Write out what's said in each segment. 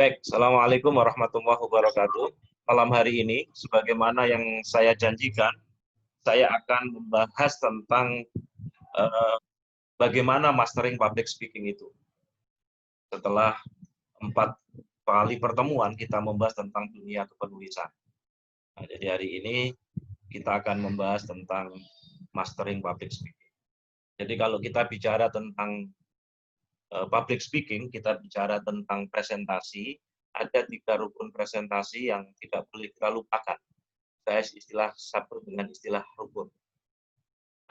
Baik, Assalamualaikum warahmatullahi wabarakatuh. Malam hari ini, sebagaimana yang saya janjikan, saya akan membahas tentang eh, bagaimana mastering public speaking itu. Setelah 4 kali pertemuan, kita membahas tentang dunia kepenulisan. Nah, jadi hari ini kita akan membahas tentang mastering public speaking. Jadi kalau kita bicara tentang public speaking, kita bicara tentang presentasi, ada 3 rukun presentasi yang tidak boleh kita lupakan. Saya sabut dengan istilah rukun.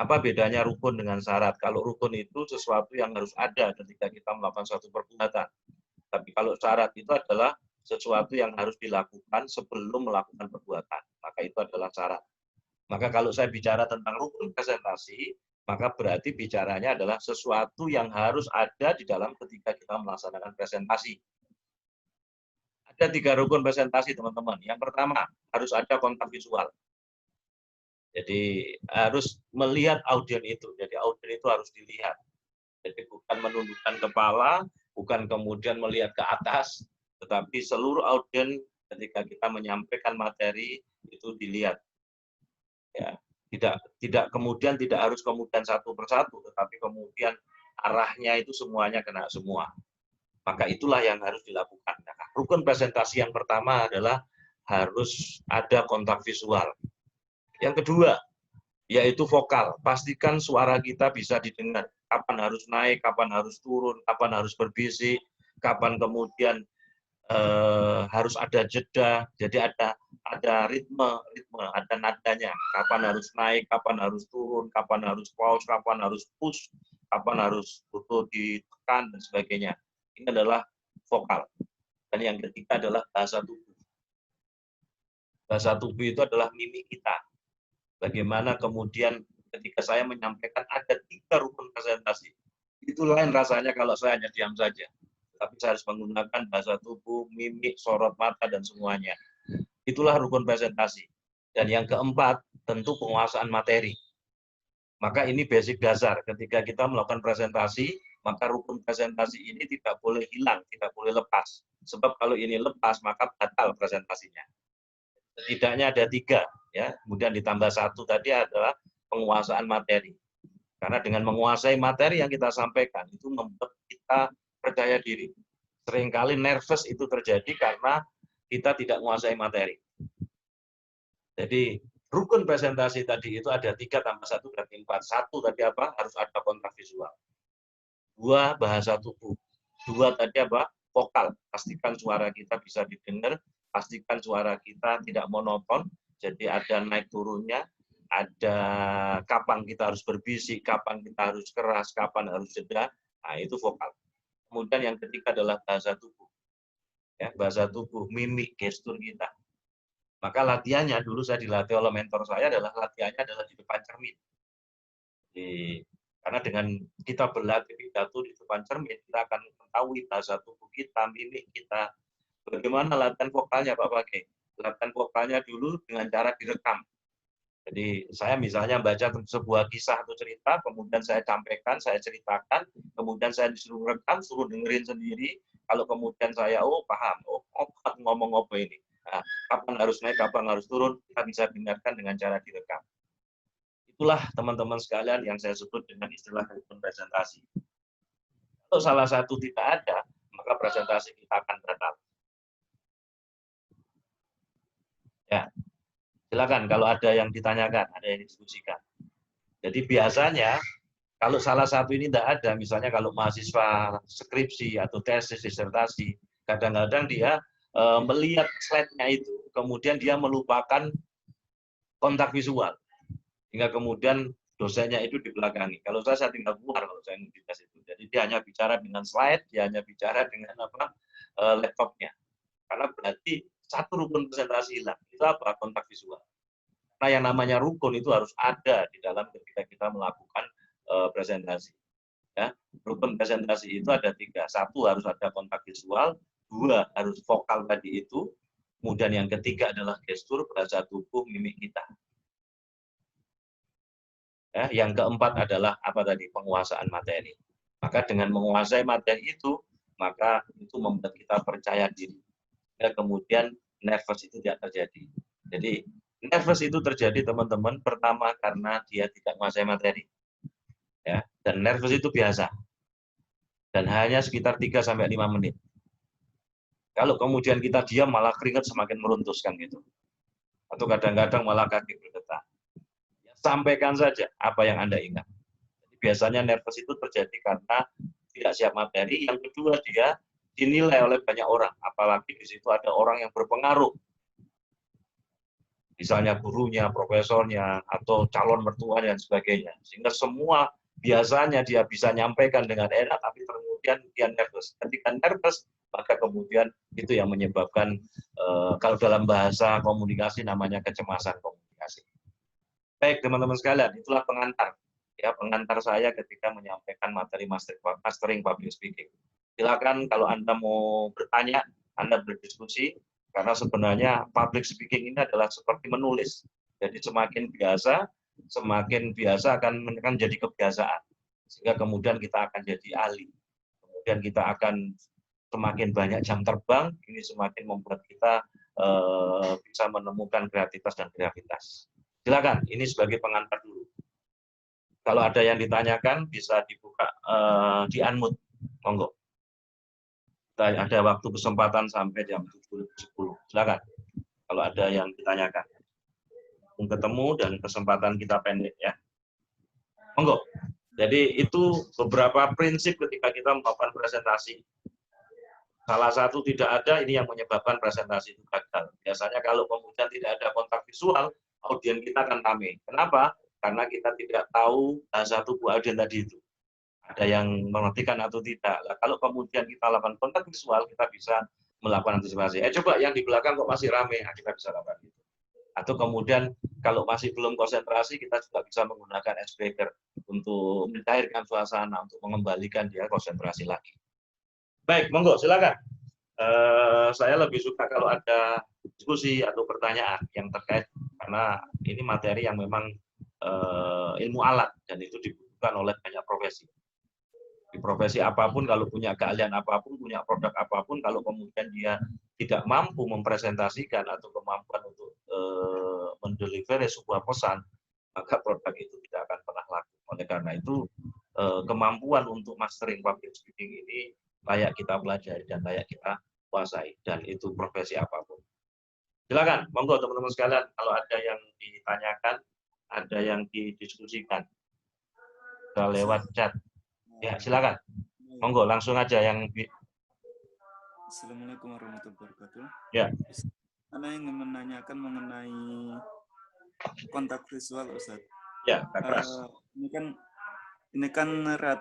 Apa bedanya rukun dengan syarat? Kalau rukun itu sesuatu yang harus ada ketika kita melakukan suatu perbuatan. Tapi kalau syarat itu adalah sesuatu yang harus dilakukan sebelum melakukan perbuatan. Maka itu adalah syarat. Maka kalau saya bicara tentang rukun presentasi, maka berarti bicaranya adalah sesuatu yang harus ada di dalam ketika kita melaksanakan presentasi. Ada 3 rukun presentasi, teman-teman. Yang pertama, harus ada kontak visual. Jadi harus melihat audien itu. Jadi audien itu harus dilihat. Jadi bukan menundukkan kepala, bukan kemudian melihat ke atas, tetapi seluruh audien ketika kita menyampaikan materi itu dilihat. Ya, tidak kemudian tidak harus kemudian satu persatu, tetapi kemudian arahnya itu semuanya kena semua. Maka itulah yang harus dilakukan. Nah, rukun presentasi yang pertama adalah harus ada kontak visual. Yang kedua, yaitu vokal. Pastikan suara kita bisa didengar. Kapan harus naik, kapan harus turun, kapan harus berbisik, kapan kemudian harus ada jeda. Jadi ada ritme, ada nadanya. Kapan harus naik, kapan harus turun, kapan harus pause, kapan harus push, kapan harus butuh ditekan dan sebagainya. Ini adalah vokal. Dan yang ketiga adalah bahasa tubuh. Bahasa tubuh itu adalah mimik kita. Bagaimana kemudian ketika saya menyampaikan ada 3 rukun presentasi. Itu lain rasanya kalau saya hanya diam saja. Tapi saya harus menggunakan bahasa tubuh, mimik, sorot mata, dan semuanya. Itulah rukun presentasi. Dan yang keempat, tentu penguasaan materi. Maka ini basic dasar. Ketika kita melakukan presentasi, maka rukun presentasi ini tidak boleh hilang, tidak boleh lepas. Sebab kalau ini lepas, maka batal presentasinya. Setidaknya ada 3, ya. Kemudian ditambah 1 tadi adalah penguasaan materi. Karena dengan menguasai materi yang kita sampaikan itu membuat kita percaya diri. Seringkali nervous itu terjadi karena kita tidak menguasai materi. Jadi rukun presentasi tadi itu ada 3 tambah 1 berarti 4. 1 tadi apa? Harus ada kontak visual. 2 bahasa tubuh. 2 tadi apa? Vokal. Pastikan suara kita bisa didengar. Pastikan suara kita tidak monoton, jadi ada naik turunnya, ada kapan kita harus berbisik, kapan kita harus keras, kapan harus jeda. Nah, itu vokal. Kemudian yang ketiga adalah bahasa tubuh. Ya, bahasa tubuh, mimik, gestur kita. Maka latihannya, dulu saya dilatih oleh mentor saya adalah latihannya adalah di depan cermin. Karena dengan kita berlatih pidato di depan cermin, kita akan mengetahui bahasa tubuh kita, mimik kita. Bagaimana latihan vokalnya Pak Pake? Latihan vokalnya dulu dengan cara direkam. Jadi saya misalnya baca sebuah kisah atau cerita, kemudian saya sampaikan, saya ceritakan, kemudian saya disuruh rekam, suruh dengerin sendiri. Kalau kemudian saya paham, ngomong apa ini. Nah, kapan harus naik, kapan harus turun, kita bisa dengarkan dengan cara direkam. Itulah teman-teman sekalian yang saya sebut dengan istilah rukun presentasi. Kalau salah satu tidak ada, maka presentasi kita akan batal. Ya, silakan kalau ada yang ditanyakan, ada yang didiskusikan. Jadi biasanya kalau salah satu ini tidak ada, misalnya kalau mahasiswa skripsi atau tesis disertasi, kadang-kadang dia melihat slide-nya itu, kemudian dia melupakan kontak visual, hingga kemudian dosennya itu dibelakangi. Kalau saya tinggal keluar kalau saya ngegas itu. Jadi dia hanya bicara dengan slide, dia hanya bicara dengan laptopnya. Karena berarti satu rukun presentasi hilang. Itu apa? Kontak visual. Nah, yang namanya rukun itu harus ada di dalam ketika kita melakukan presentasi. Ya, rukun presentasi itu ada 3. 1 harus ada kontak visual, 2 harus vokal tadi itu, kemudian yang ketiga adalah gestur, bahasa tubuh, mimik kita. Ya, yang keempat adalah apa tadi? Penguasaan materi. Maka dengan menguasai materi itu, maka itu membuat kita percaya diri. Ya, kemudian nervous itu tidak terjadi. Jadi nervous itu terjadi teman-teman pertama karena dia tidak menguasai materi. Ya, dan nervous itu biasa. Dan hanya sekitar 3-5 menit. Kalau kemudian kita diam malah keringat semakin meruntuskan gitu. Atau kadang-kadang malah kaki bergetar. Ya, sampaikan saja apa yang Anda ingat. Jadi, biasanya nervous itu terjadi karena tidak siap materi. Yang kedua, dia dinilai oleh banyak orang. Apalagi di situ ada orang yang berpengaruh. Misalnya gurunya, profesornya, atau calon mertuanya, dan sebagainya. Sehingga semua biasanya dia bisa nyampaikan dengan enak, tapi kemudian dia nervous. Ketika nervous, maka kemudian itu yang menyebabkan, kalau dalam bahasa komunikasi namanya kecemasan komunikasi. Baik, teman-teman sekalian, itulah pengantar. Ya, pengantar saya ketika menyampaikan materi mastering public speaking. Silakan kalau Anda mau bertanya, Anda berdiskusi, karena sebenarnya public speaking ini adalah seperti menulis. Jadi semakin biasa akan jadi kebiasaan. Sehingga kemudian kita akan jadi ahli. Kemudian kita akan semakin banyak jam terbang, ini semakin membuat kita bisa menemukan kreativitas dan gravitas. Silakan, ini sebagai pengantar dulu. Kalau ada yang ditanyakan, bisa dibuka, di-unmute. Monggo. Ada waktu kesempatan sampai jam 10. Silakan, kalau ada yang ditanyakan. Ketemu dan kesempatan kita pendek ya. Monggo. Jadi itu beberapa prinsip ketika kita melakukan presentasi. Salah satu tidak ada, ini yang menyebabkan presentasi itu gagal. Biasanya kalau kemudian tidak ada kontak visual, audien kita akan rame. Kenapa? Karena kita tidak tahu bahasa tubuh audien tadi itu. Ada yang mengertikan atau tidak. Nah, kalau kemudian kita lakukan kontak visual, kita bisa melakukan antisipasi. Coba yang di belakang kok masih rame, nah, kita bisa lakukan itu. Atau kemudian kalau masih belum konsentrasi, kita juga bisa menggunakan icebreaker untuk mencairkan suasana, untuk mengembalikan dia konsentrasi lagi. Baik, monggo, silakan. Saya lebih suka kalau ada diskusi atau pertanyaan yang terkait, karena ini materi yang memang ilmu alat, dan itu dibutuhkan oleh banyak profesi. Di profesi apapun, kalau punya keahlian apapun, punya produk apapun, kalau kemudian dia tidak mampu mempresentasikan atau kemampuan untuk mendeliver sebuah pesan, maka produk itu tidak akan pernah laku. Oleh karena itu, kemampuan untuk mastering public speaking ini layak kita pelajari dan layak kita kuasai, dan itu profesi apapun. Silakan, monggo teman-teman sekalian, kalau ada yang ditanyakan, ada yang didiskusikan, lewat chat. Ya, silakan. Monggo, langsung aja yang Assalamualaikum warahmatullahi wabarakatuh. Ya. Ana ingin menanyakan mengenai kontak visual, Ustaz. Ya, keras. Ini kan Rat,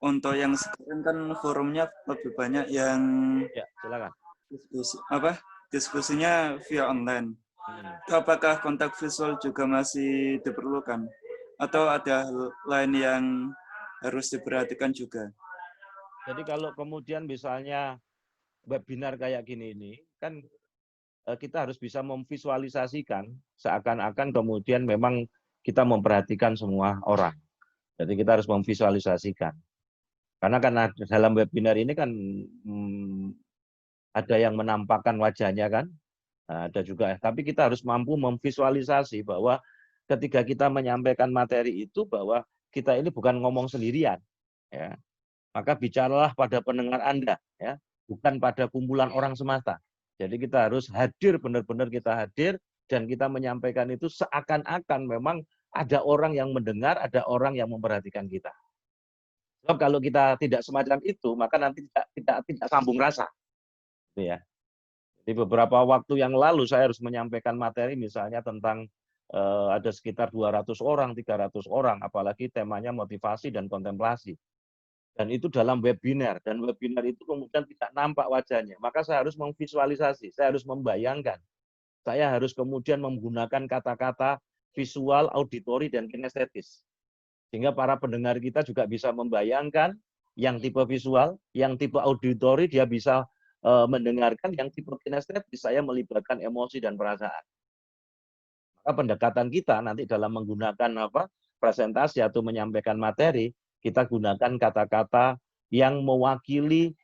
untuk yang sekarang kan forumnya lebih banyak yang ya, silakan. Diskusinya via online. Apakah kontak visual juga masih diperlukan? Atau ada hal lain yang harus diperhatikan juga? Jadi kalau kemudian misalnya webinar kayak gini ini, kan kita harus bisa memvisualisasikan seakan-akan kemudian memang kita memperhatikan semua orang. Jadi kita harus memvisualisasikan. Karena dalam webinar ini kan ada yang menampakkan wajahnya kan, ada juga. Tapi kita harus mampu memvisualisasi bahwa ketika kita menyampaikan materi itu, bahwa kita ini bukan ngomong sendirian. Ya. Maka bicaralah pada pendengar Anda, ya, bukan pada kumpulan orang semata. Jadi kita harus hadir, benar-benar kita hadir, dan kita menyampaikan itu seakan-akan memang ada orang yang mendengar, ada orang yang memperhatikan kita. Sebab kalau kita tidak semacam itu, maka nanti tidak sambung rasa. Ya. Di beberapa waktu yang lalu saya harus menyampaikan materi misalnya tentang ada sekitar 200 orang, 300 orang, apalagi temanya motivasi dan kontemplasi. Dan itu dalam webinar, dan webinar itu kemudian tidak nampak wajahnya. Maka saya harus memvisualisasi, saya harus membayangkan. Saya harus kemudian menggunakan kata-kata visual, auditori, dan kinestetis. Sehingga para pendengar kita juga bisa membayangkan yang tipe visual, yang tipe auditori dia bisa mendengarkan, yang tipe kinestetis saya melibatkan emosi dan perasaan. Maka pendekatan kita nanti dalam menggunakan presentasi atau menyampaikan materi, kita gunakan kata-kata yang mewakili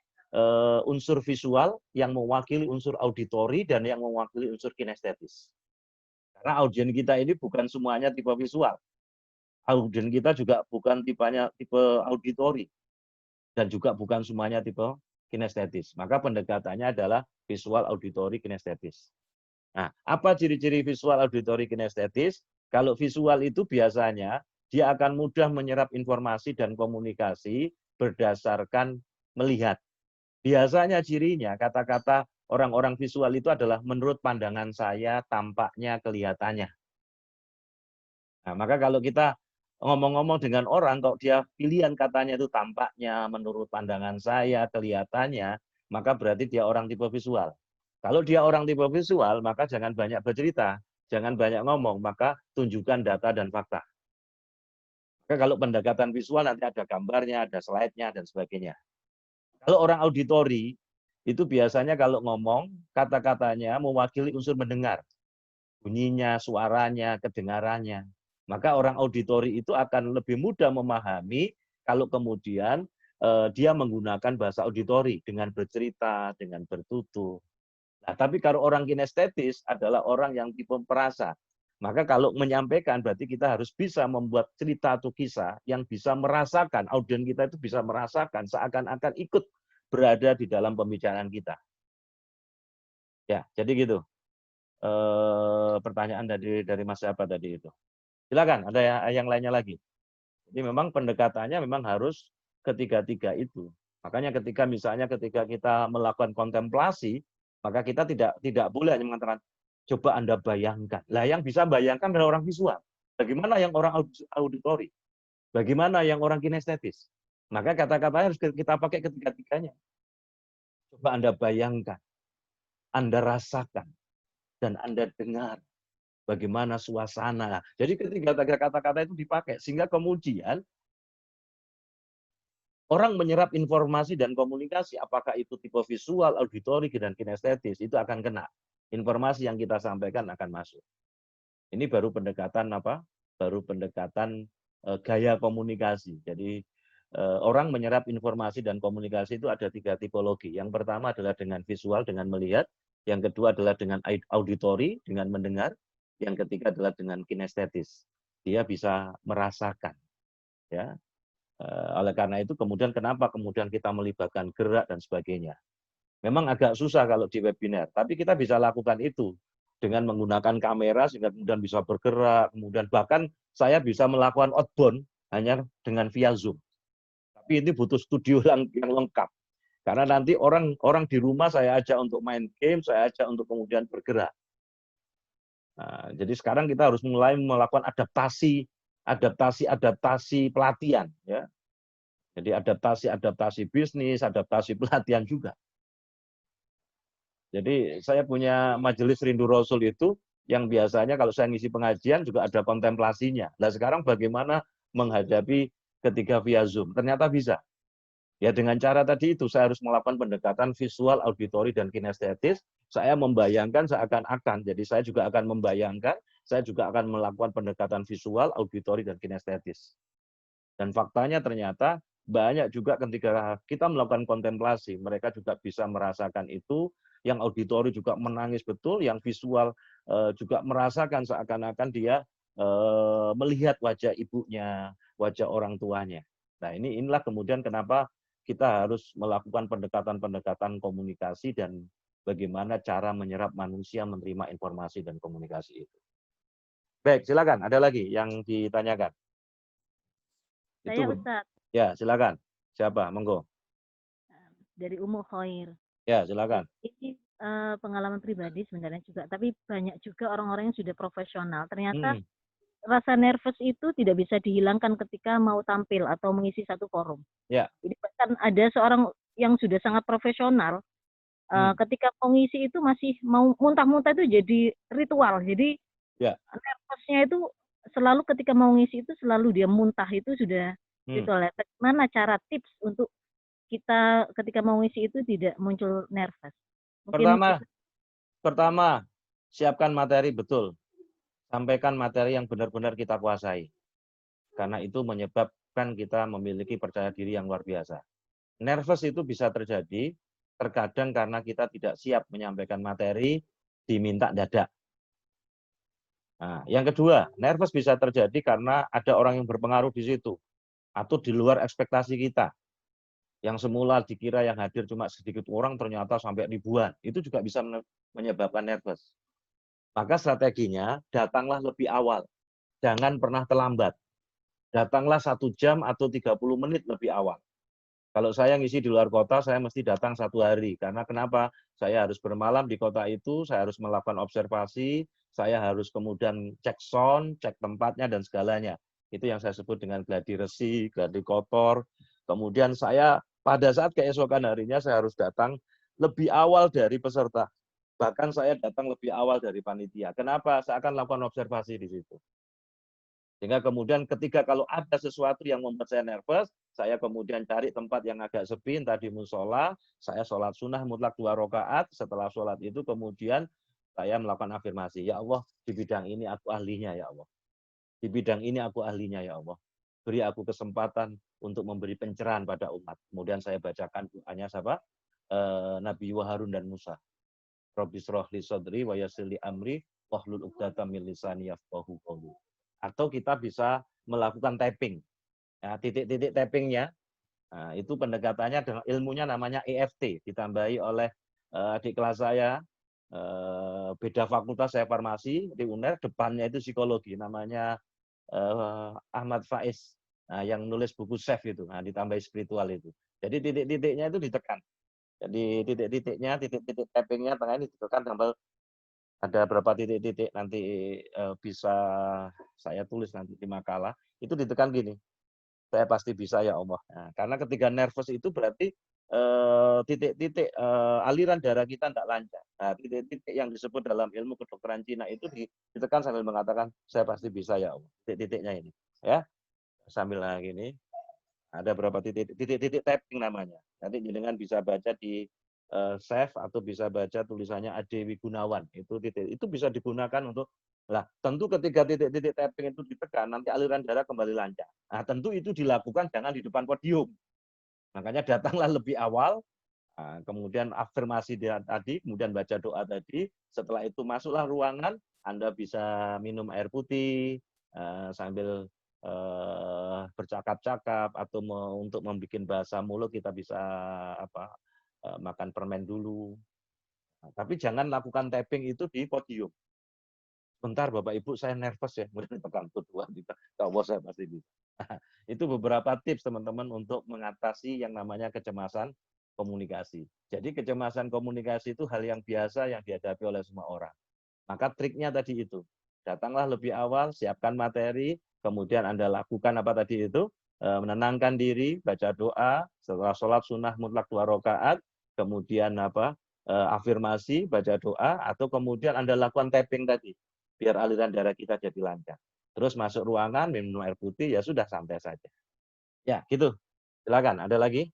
unsur visual yang mewakili unsur auditori dan yang mewakili unsur kinestetis. Karena audien kita ini bukan semuanya tipe visual. Audien kita juga bukan tipe auditori dan juga bukan semuanya tipe kinestetis. Maka pendekatannya adalah visual, auditori, kinestetis. Nah, apa ciri-ciri visual, auditori, kinestetis? Kalau visual itu biasanya dia akan mudah menyerap informasi dan komunikasi berdasarkan melihat. Biasanya cirinya kata-kata orang-orang visual itu adalah menurut pandangan saya, tampaknya, kelihatannya. Nah, maka kalau kita ngomong-ngomong dengan orang, kok dia pilihan katanya itu tampaknya, menurut pandangan saya, kelihatannya, maka berarti dia orang tipe visual. Kalau dia orang tipe visual, maka jangan banyak bercerita, jangan banyak ngomong, maka tunjukkan data dan fakta. Maka kalau pendekatan visual nanti ada gambarnya, ada slide-nya, dan sebagainya. Kalau orang auditori, itu biasanya kalau ngomong, kata-katanya mewakili unsur mendengar. Bunyinya, suaranya, kedengarannya. Maka orang auditori itu akan lebih mudah memahami kalau kemudian dia menggunakan bahasa auditori dengan bercerita, dengan bertutur. Nah, tapi kalau orang kinestetis adalah orang yang tipe perasa. Maka kalau menyampaikan berarti kita harus bisa membuat cerita atau kisah yang bisa merasakan, audien kita itu bisa merasakan seakan-akan ikut berada di dalam pembicaraan kita. Ya, jadi gitu. Pertanyaan dari Mas siapa tadi itu. Silakan, ada yang lainnya lagi. Jadi memang pendekatannya memang harus ketiga-tiga itu. Makanya misalnya ketika kita melakukan kontemplasi, maka kita tidak boleh hanya mengatakan coba Anda bayangkan. Lah yang bisa bayangkan adalah orang visual. Bagaimana yang orang auditori? Bagaimana yang orang kinestetis? Maka kata-katanya harus kita pakai ketiga-tiganya. Coba Anda bayangkan, Anda rasakan, dan Anda dengar bagaimana suasana. Jadi ketiga kata-kata itu dipakai sehingga kemudian orang menyerap informasi dan komunikasi, apakah itu tipe visual, auditori, dan kinestetis, itu akan kena. Informasi yang kita sampaikan akan masuk. Ini baru pendekatan apa? Baru pendekatan gaya komunikasi. Jadi orang menyerap informasi dan komunikasi itu ada 3 tipologi. Yang pertama adalah dengan visual, dengan melihat. Yang kedua adalah dengan auditori, dengan mendengar. Yang ketiga adalah dengan kinestetis. Dia bisa merasakan. Ya. Oleh karena itu kemudian kenapa kemudian kita melibatkan gerak dan sebagainya. Memang agak susah kalau di webinar, tapi kita bisa lakukan itu dengan menggunakan kamera sehingga kemudian bisa bergerak, kemudian bahkan saya bisa melakukan outbound hanya dengan via Zoom. Tapi ini butuh studio yang lengkap. Karena nanti orang di rumah saya ajak untuk main game, saya ajak untuk kemudian bergerak. Nah, jadi sekarang kita harus mulai melakukan adaptasi pelatihan, ya. Jadi adaptasi bisnis, adaptasi pelatihan juga. Jadi saya punya majelis Rindu Rasul itu yang biasanya kalau saya ngisi pengajian juga ada kontemplasinya. Nah sekarang bagaimana menghadapi ketika via Zoom? Ternyata bisa. Ya dengan cara tadi itu saya harus melakukan pendekatan visual, auditori, dan kinestetis. Saya membayangkan seakan-akan. Jadi saya juga akan membayangkan, saya juga akan melakukan pendekatan visual, auditori, dan kinestetis. Dan faktanya ternyata banyak juga ketika kita melakukan kontemplasi, mereka juga bisa merasakan itu, yang auditori juga menangis betul, yang visual juga merasakan seakan-akan dia melihat wajah ibunya, wajah orang tuanya. Nah inilah kemudian kenapa kita harus melakukan pendekatan-pendekatan komunikasi dan bagaimana cara menyerap manusia menerima informasi dan komunikasi itu. Baik, silakan. Ada lagi yang ditanyakan? Saya Ustaz. Ya, silakan. Siapa? Monggo. Dari Ummu Khair. Ya, silakan. Ini pengalaman pribadi sebenarnya juga, tapi banyak juga orang-orang yang sudah profesional. Ternyata rasa nervous itu tidak bisa dihilangkan ketika mau tampil atau mengisi satu forum. Ya. Jadi bahkan ada seorang yang sudah sangat profesional, ketika mengisi itu masih mau muntah-muntah itu jadi ritual. Jadi nervousnya itu selalu ketika mau ngisi itu selalu dia muntah itu sudah ritual. Bagaimana cara tips untuk kita ketika mau ngisi itu tidak muncul nervous? Pertama, siapkan materi betul. Sampaikan materi yang benar-benar kita kuasai. Karena itu menyebabkan kita memiliki percaya diri yang luar biasa. nervous itu bisa terjadi terkadang karena kita tidak siap menyampaikan materi, diminta dadak. Nah, yang kedua, nervous bisa terjadi karena ada orang yang berpengaruh di situ atau di luar ekspektasi kita. Yang semula dikira yang hadir cuma sedikit orang ternyata sampai ribuan. Itu juga bisa menyebabkan nervous. Maka strateginya datanglah lebih awal. Jangan pernah terlambat. Datanglah 1 jam atau 30 menit lebih awal. Kalau saya ngisi di luar kota, saya mesti datang 1 hari. Karena kenapa? Saya harus bermalam di kota itu, saya harus melakukan observasi, saya harus kemudian cek sound, cek tempatnya, dan segalanya. Itu yang saya sebut dengan gladi resi, gladi kotor. Kemudian saya pada saat keesokan harinya, saya harus datang lebih awal dari peserta. Bahkan saya datang lebih awal dari panitia. Kenapa? Saya akan lakukan observasi di situ. Sehingga kemudian ketika kalau ada sesuatu yang membuat saya nervous, saya kemudian cari tempat yang agak sepi, entah di musola, saya sholat sunnah mutlak 2 rakaat, setelah sholat itu kemudian saya melakukan afirmasi, ya Allah, di bidang ini aku ahlinya ya Allah. Di bidang ini aku ahlinya ya Allah. Beri aku kesempatan untuk memberi pencerahan pada umat. Kemudian saya bacakan doanya siapa? Nabi Harun dan Musa. Rabbi shrah li sadri wa yassir li amri wahlul 'uqdatam min lisani yafqahu qawli. Atau kita bisa melakukan tapping. Ya, titik-titik tappingnya, nah, itu pendekatannya dengan ilmunya namanya EFT, ditambahi oleh adik kelas saya, beda fakultas, saya farmasi di UNER, depannya itu psikologi, namanya Ahmad Faiz, nah, yang nulis buku Chef itu, nah, ditambahi spiritual itu. Jadi titik-titiknya itu ditekan. Jadi titik-titiknya, titik-titik tappingnya tengah ini ditekan sampai ada berapa titik-titik nanti bisa saya tulis nanti di makalah, itu ditekan gini, saya pasti bisa ya Allah. Nah, karena ketika nervous itu berarti titik-titik aliran darah kita tidak lancar. Nah, titik-titik yang disebut dalam ilmu kedokteran Cina itu ditekan sambil mengatakan saya pasti bisa ya Allah. Titik-titiknya ini, ya sambil lagi ini ada berapa titik tapping namanya. Nanti jenengan bisa baca di save atau bisa baca tulisannya Adewi Gunawan. Itu bisa digunakan untuk tentu ketika titik-titik tapping itu ditekan nanti aliran darah kembali lancar. Nah, tentu itu dilakukan jangan di depan podium. Makanya datanglah lebih awal, kemudian afirmasi tadi, kemudian baca doa tadi. Setelah itu masuklah ruangan, Anda bisa minum air putih sambil bercakap-cakap atau untuk membuat bahasa mulut kita bisa makan permen dulu. Nah, tapi jangan lakukan tapping itu di podium. Bentar Bapak Ibu saya nervous ya, kemudian tekan kedua kita, Allah saya pasti bisa. Itu beberapa tips teman-teman untuk mengatasi yang namanya kecemasan komunikasi. Jadi kecemasan komunikasi itu hal yang biasa yang dihadapi oleh semua orang. Maka triknya tadi itu, datanglah lebih awal, siapkan materi, kemudian Anda lakukan apa tadi itu, menenangkan diri, baca doa, setelah sholat sunnah mutlak 2 rakaat, kemudian afirmasi, baca doa, atau kemudian Anda lakukan tapping tadi, biar aliran darah kita jadi lancar. Terus masuk ruangan, minum air putih, ya sudah santai saja. Ya, gitu. Silakan, ada lagi?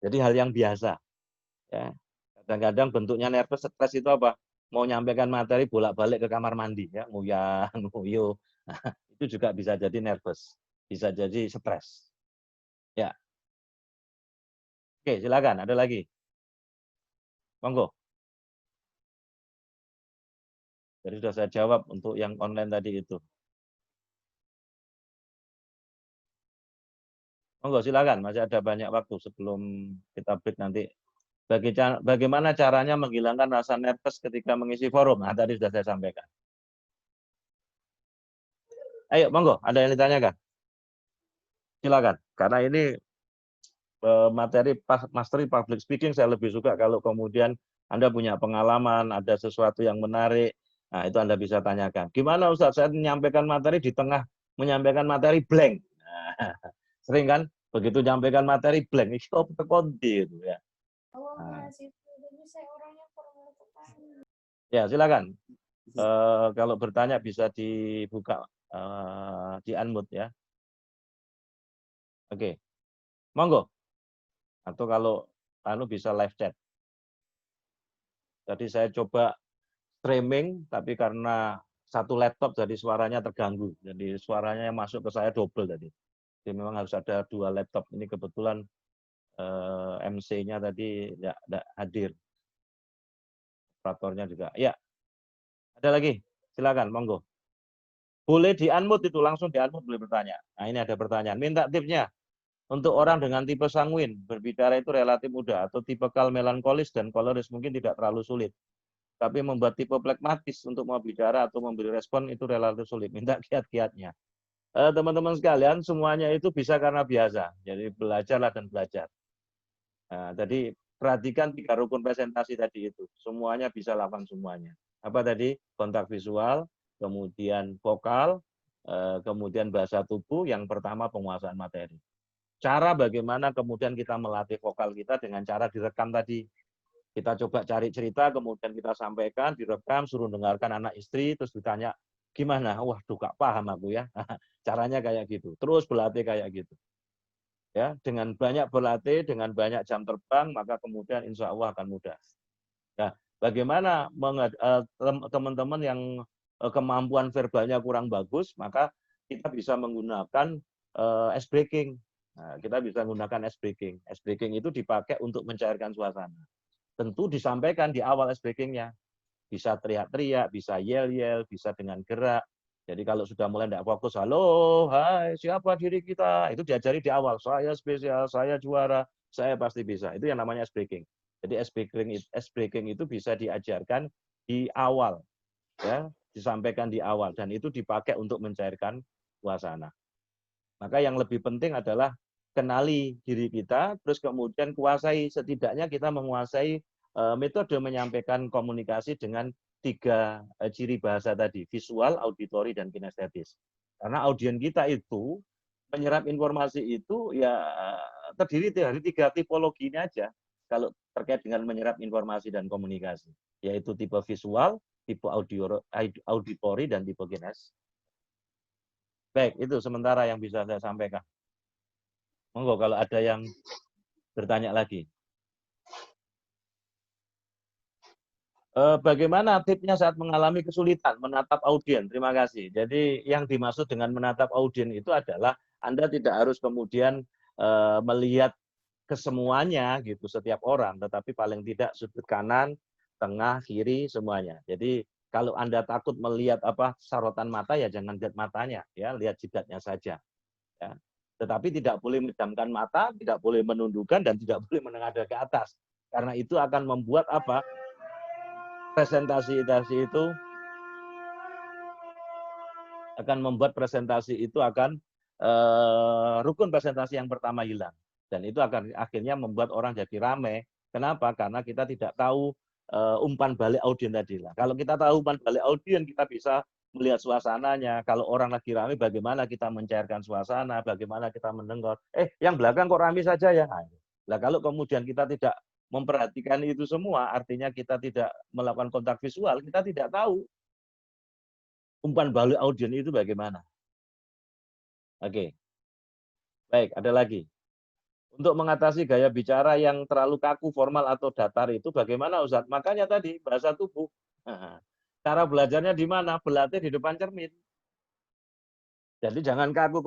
Jadi hal yang biasa. Ya. Kadang-kadang bentuknya nervous, stres itu apa? Mau nyampaikan materi bolak-balik ke kamar mandi, ya, nguyang, nguyuh. Nah, itu juga bisa jadi nervous, bisa jadi stres. Ya. Oke, silakan, ada lagi? Monggo. Jadi sudah saya jawab untuk yang online tadi itu. Monggo silakan, masih ada banyak waktu sebelum kita break nanti. Bagaimana caranya menghilangkan rasa nervous ketika mengisi forum? Nah, tadi sudah saya sampaikan. Ayo, monggo, ada yang ditanyakan? Silakan, karena ini materi mastery public speaking saya lebih suka kalau kemudian Anda punya pengalaman, ada sesuatu yang menarik, nah itu Anda bisa tanyakan. Gimana Ustaz, saya menyampaikan materi di tengah menyampaikan materi blank. Nah, sering kan begitu menyampaikan materi blank, itu konti itu ya. Nah. Ya silakan. Kalau bertanya bisa dibuka di unmute ya. Oke, monggo. Atau kalau bisa live chat. Jadi saya coba streaming, tapi karena satu laptop jadi suaranya terganggu. Jadi suaranya yang masuk ke saya double tadi. Jadi memang harus ada 2 laptop. Ini kebetulan MC-nya tadi tidak hadir. Operatornya juga. Ya, ada lagi. Silakan, monggo. Boleh di-unmute itu, langsung di-unmute boleh bertanya. Nah, ini ada pertanyaan. Minta tipsnya. Untuk orang dengan tipe sanguin, berbicara itu relatif mudah, atau tipe melankolis dan koleris mungkin tidak terlalu sulit. Tapi membuat tipe plekmatis untuk mau bicara atau memberi respon itu relatif sulit. Minta kiat-kiatnya. Teman-teman sekalian, semuanya itu bisa karena biasa. Jadi belajarlah dan belajar. Nah, tadi perhatikan 3 rukun presentasi tadi itu. Semuanya bisa lakukan semuanya. Apa tadi? Kontak visual, kemudian vokal, kemudian bahasa tubuh, yang pertama penguasaan materi. Cara bagaimana kemudian kita melatih vokal kita dengan cara direkam tadi. Kita coba cari cerita, kemudian kita sampaikan, direkam, suruh dengarkan anak istri, terus ditanya, gimana? Waduh, gak paham aku ya. Caranya kayak gitu. Terus berlatih kayak gitu. Ya, dengan banyak berlatih, dengan banyak jam terbang, maka kemudian insya Allah akan mudah. Nah, bagaimana teman-teman yang kemampuan verbalnya kurang bagus, maka kita bisa menggunakan ice breaking. Nah, kita bisa menggunakan ice breaking. Ice breaking itu dipakai untuk mencairkan suasana. Tentu disampaikan di awal ice breaking-nya. Bisa teriak-teriak, bisa yel-yel, bisa dengan gerak. Jadi kalau sudah mulai tidak fokus, halo, hai, siapa diri kita? Itu diajari di awal, saya spesial, saya juara, saya pasti bisa. Itu yang namanya ice breaking. Jadi ice breaking itu bisa diajarkan di awal, ya, disampaikan di awal, dan itu dipakai untuk mencairkan suasana. Maka yang lebih penting adalah kenali diri kita, terus kemudian kuasai, setidaknya kita menguasai metode menyampaikan komunikasi dengan 3 ciri bahasa tadi, visual, auditori, dan kinestetis. Karena audien kita itu menyerap informasi itu ya terdiri dari 3 tipologi ini aja kalau terkait dengan menyerap informasi dan komunikasi, yaitu tipe visual, tipe auditori, dan tipe kinestetis. Baik, itu sementara yang bisa saya sampaikan. Monggo kalau ada yang bertanya lagi. Bagaimana tipsnya saat mengalami kesulitan menatap audien? Terima kasih. Jadi yang dimaksud dengan menatap audien itu adalah Anda tidak harus kemudian melihat kesemuanya gitu setiap orang, tetapi paling tidak sudut kanan, tengah, kiri semuanya. Jadi kalau Anda takut melihat sorotan mata ya jangan lihat matanya, ya lihat jidatnya saja. Ya. Tetapi tidak boleh menjamkan mata, tidak boleh menundukkan, dan tidak boleh menengadah ke atas. Karena itu akan membuat presentasi itu akan membuat presentasi itu akan rukun presentasi yang pertama hilang. Dan itu akan akhirnya membuat orang jadi rame. Kenapa? Karena kita tidak tahu umpan balik audien tadi. Kalau kita tahu umpan balik audien, kita bisa melihat suasananya. Kalau orang lagi rame, bagaimana kita mencairkan suasana, bagaimana kita mendengar. Yang belakang kok rame saja ya. Nah, kalau kemudian kita tidak memperhatikan itu semua, artinya kita tidak melakukan kontak visual, kita tidak tahu umpan balik audien itu bagaimana. Oke. Baik, ada lagi. Untuk mengatasi gaya bicara yang terlalu kaku, formal, atau datar itu bagaimana, Ustaz? Makanya tadi, bahasa tubuh. Cara belajarnya di mana? Berlatih di depan cermin. Jadi jangan kaku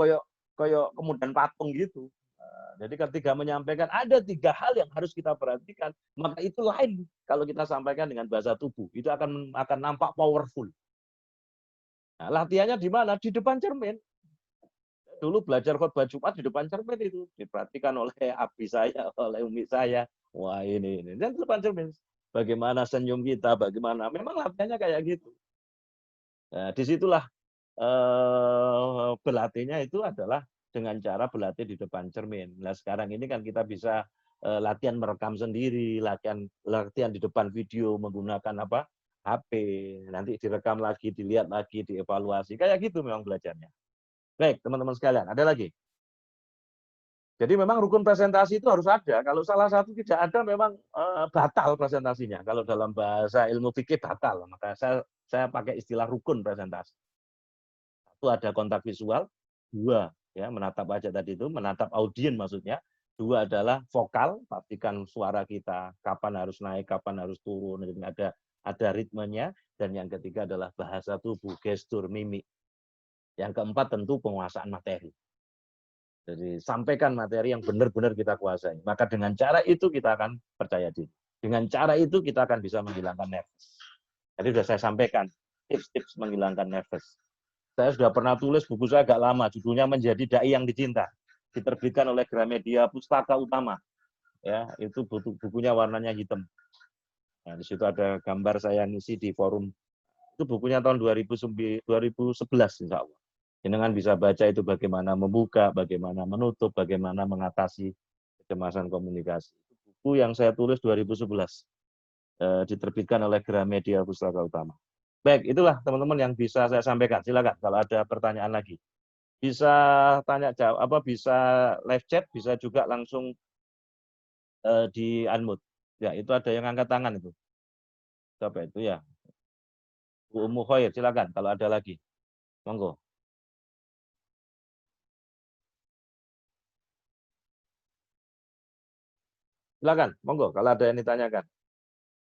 koyok kemudian patung gitu. Jadi ketika menyampaikan ada 3 hal yang harus kita perhatikan, maka itu lain kalau kita sampaikan dengan bahasa tubuh. Itu akan nampak powerful. Nah, latihannya di mana? Di depan cermin. Dulu belajar khotbah Jumat di depan cermin itu diperhatikan oleh abi saya, oleh umi saya. Wah ini. Dan di depan cermin. Bagaimana senyum kita, bagaimana. Memang latihannya kayak gitu. Nah, disitulah berlatihnya itu adalah dengan cara berlatih di depan cermin. Nah sekarang ini kan kita bisa latihan merekam sendiri, latihan di depan video menggunakan HP, nanti direkam lagi, dilihat lagi, dievaluasi, kayak gitu memang belajarnya. Baik, teman-teman sekalian, ada lagi. Jadi memang rukun presentasi itu harus ada. Kalau salah satu tidak ada, memang batal presentasinya. Kalau dalam bahasa ilmu fikih batal, maka saya pakai istilah rukun presentasi. Satu ada kontak visual, 2 ya menatap wajah tadi itu, menatap audien maksudnya. 2 adalah vokal, pastikan suara kita kapan harus naik, kapan harus turun, ada ritmenya. Dan yang ketiga adalah bahasa tubuh, gestur, mimik. Yang keempat tentu penguasaan materi. Jadi sampaikan materi yang benar-benar kita kuasai. Maka dengan cara itu kita akan percaya diri. Dengan cara itu kita akan bisa menghilangkan nervous. Jadi sudah saya sampaikan tips-tips menghilangkan nervous. Saya sudah pernah tulis buku saya agak lama, judulnya Menjadi Dai yang Dicinta. Diterbitkan oleh Gramedia Pustaka Utama. Ya, itu bukunya warnanya hitam. Nah, di situ ada gambar saya ngisi di forum. Itu bukunya tahun 2011 insya Allah. Jenengan bisa baca itu bagaimana membuka, bagaimana menutup, bagaimana mengatasi kecemasan komunikasi. Buku yang saya tulis 2011 diterbitkan oleh Gramedia Pustaka Utama. Baik, itulah teman-teman yang bisa saya sampaikan. Silakan kalau ada pertanyaan lagi. Bisa tanya jawab, bisa live chat, bisa juga langsung di unmute. Ya, itu ada yang angkat tangan itu. Siapa itu ya? Bu Ummu Khair, silakan kalau ada lagi. Monggo. Silakan, monggo kalau ada yang ditanyakan.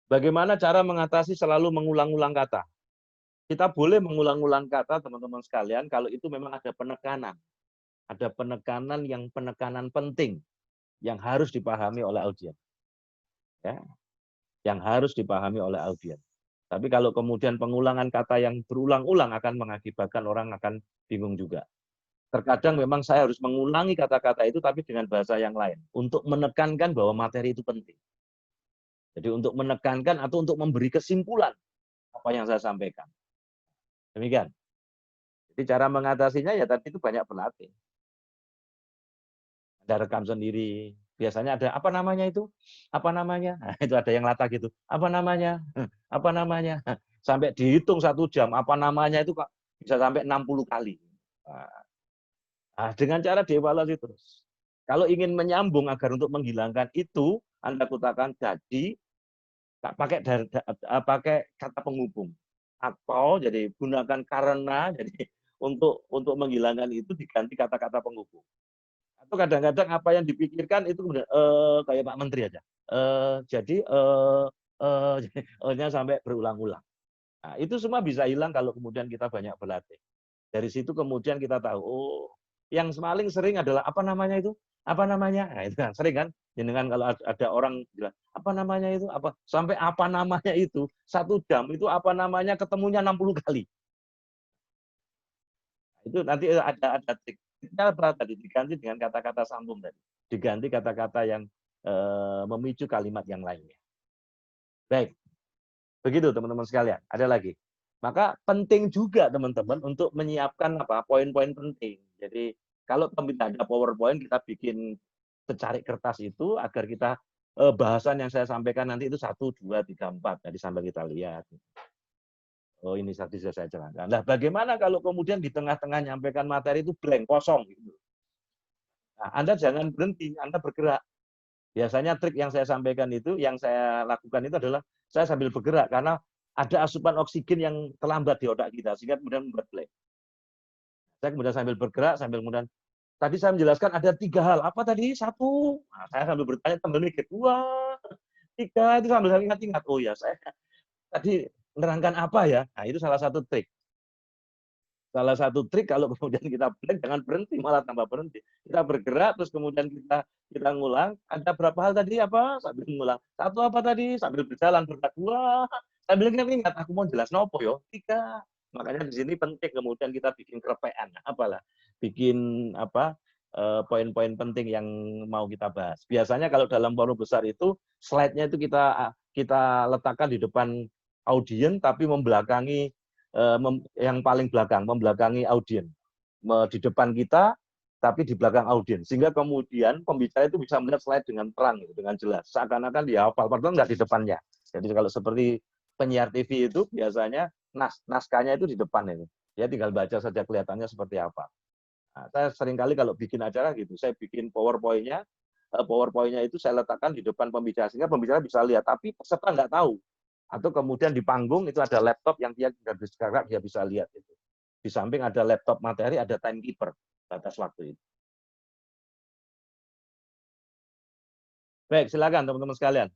Bagaimana cara mengatasi selalu mengulang-ulang kata? Kita boleh mengulang-ulang kata, teman-teman sekalian, kalau itu memang ada penekanan. Ada penekanan yang penekanan penting yang harus dipahami oleh audiens. Ya, yang harus dipahami oleh audiens. Tapi kalau kemudian pengulangan kata yang berulang-ulang akan mengakibatkan orang akan bingung juga. Terkadang memang saya harus mengulangi kata-kata itu tapi dengan bahasa yang lain untuk menekankan bahwa materi itu penting. Jadi untuk menekankan atau untuk memberi kesimpulan apa yang saya sampaikan. Demikian. Jadi cara mengatasinya ya tadi itu banyak berlatih. Ada rekam sendiri. Biasanya ada apa namanya itu? Apa namanya? Nah, itu ada yang latah gitu. Apa namanya? Apa namanya? Sampai dihitung 1 jam. Apa namanya itu Pak bisa sampai 60 kali. Nah, dengan cara dievaluasi terus. Kalau ingin menyambung agar untuk menghilangkan itu, Anda katakan jadi pakai kata penghubung atau jadi gunakan karena jadi untuk menghilangkan itu diganti kata-kata penghubung. Atau kadang-kadang apa yang dipikirkan itu kayak Pak Menteri aja. Jadi nya sampai berulang-ulang. Nah, itu semua bisa hilang kalau kemudian kita banyak berlatih. Dari situ kemudian kita tahu, oh, yang paling sering adalah apa namanya itu? Apa namanya? Nah, itu kan sering kan? Dengan kalau ada orang bilang, apa namanya itu? Apa sampai apa namanya itu 1 jam itu apa namanya ketemunya 60 kali. Itu nanti ada trik. Apa tadi diganti dengan kata-kata sambung tadi. Diganti kata-kata yang memicu kalimat yang lainnya. Baik. Begitu teman-teman sekalian. Ada lagi. Maka penting juga teman-teman untuk menyiapkan apa poin-poin penting. Jadi kalau tidak ada PowerPoint kita bikin secari kertas itu agar kita bahasan yang saya sampaikan nanti itu 1, 2, 3, 4 tadi sampai kita lihat. Oh ini tadi sudah saya jelaskan. Nah bagaimana kalau kemudian di tengah-tengah nyampaikan materi itu blank kosong gitu. Nah, Anda jangan berhenti, Anda bergerak. Biasanya trik yang saya sampaikan itu, yang saya lakukan itu adalah saya sambil bergerak karena ada asupan oksigen yang terlambat di otak kita sehingga kemudian membuat blank. Saya kemudian sambil bergerak, sambil kemudian tadi saya menjelaskan ada 3 hal. Apa tadi? 1. Nah, saya sambil bertanya, sambil mikir. 2, 3 itu sambil ingat-ingat. Oh ya, saya tadi menerangkan apa ya? Nah, itu salah satu trik. Salah satu trik kalau kemudian kita blank jangan berhenti, malah tambah berhenti. Kita bergerak terus kemudian kita ngulang. Ada berapa hal tadi apa? Sambil ngulang. 1 apa tadi? Sambil berjalan bergerak. 2. Sambil ingat aku mau jelas nopo yo. 3. Makanya di sini penting kemudian kita bikin kerepean, apalah. Bikin apa? Poin-poin penting yang mau kita bahas. Biasanya kalau dalam forum besar itu slide-nya itu kita letakkan di depan audiens tapi membelakangi yang paling belakang, membelakangi audiens. Di depan kita, tapi di belakang audiens. Sehingga kemudian pembicara itu bisa melihat slide dengan terang, dengan jelas. Seakan-akan dia hafal, padahal nggak di depannya. Jadi kalau seperti penyiar TV itu biasanya naskahnya itu di depan itu. Dia tinggal baca saja kelihatannya seperti apa. Nah, saya seringkali kalau bikin acara gitu, saya bikin PowerPoint-nya itu saya letakkan di depan pembicara sehingga pembicara bisa lihat, tapi peserta nggak tahu. Atau kemudian di panggung itu ada laptop yang dia bergerak, dia bisa lihat itu. Di samping ada laptop materi, ada timekeeper batas waktu itu. Baik, silakan teman-teman sekalian.